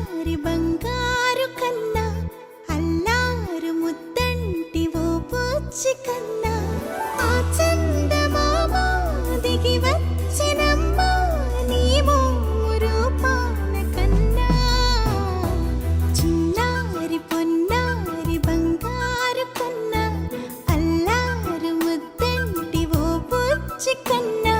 చిన్నారి బంగారు కన్నా అల్లారు ముద్దంటి ఓ పూచి కన్నా ఆ చందమామ దిగి వచ్చినమ్మ నీ రూపాన కన్నా చిన్నారి పొన్నారి బంగారు కన్నా అల్లారు ముద్దంటి ఓ పూచి కన్నా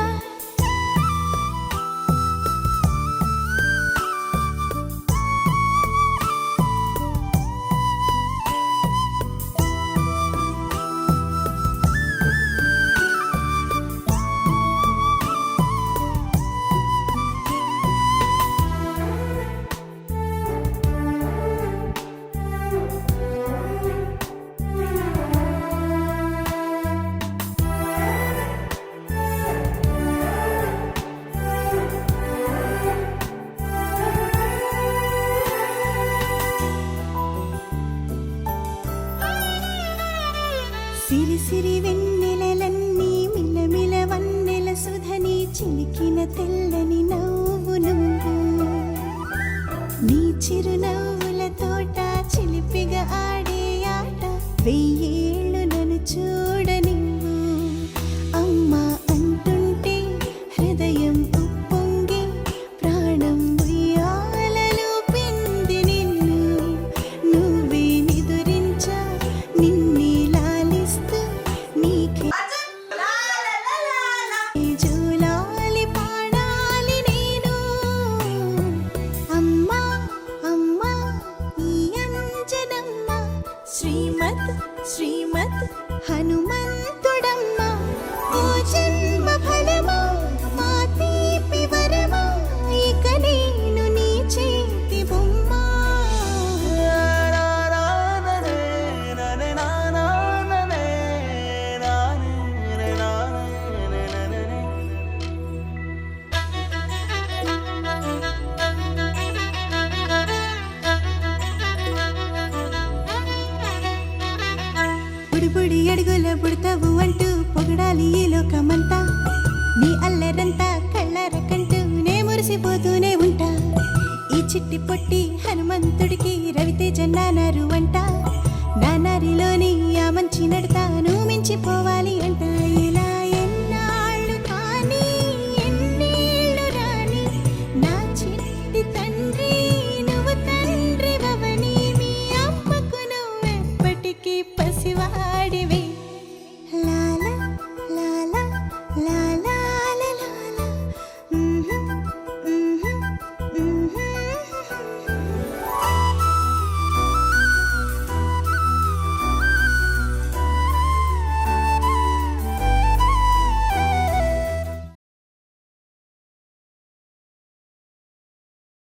సిరి సిరి వెన్నెలలన్నీ మిలమిల వన్నెల సుధని చిలికిన తెల్లని నవ్వు నువ్వు నీ చిరునవ్వుల తోట చిలిపిగా ఆడే ఆట వెయ్యేళ్ళు నన్ను చూడ నువ్వు అమ్మా అంటుంటే హృదయం ఉప్పొంగి ప్రాణం ఉయ్యాలలో పిండి నిన్ను నువ్వే నిదురించా నిన్నే జూలాలి పాడాలి నేను అమ్మా అమ్మా ఈ అంజనమ్మ శ్రీమద్ శ్రీమద్ హనుమంతుడమ్మ ఓ జన్మ ఫలమా మా తీపి వరమా ఇక నేను నీ చేతి బొమ్మ బుడి అడుగుల బుడతావు అంటూ పొగడాలి ఈ లోకమంతా నీ అల్లరంతా కళ్ళరకంటూ నే మురిసిపోతూనే ఉంటా ఈ చిట్టి పొట్టి హనుమంతుడికి రవితేజ నాన్నారు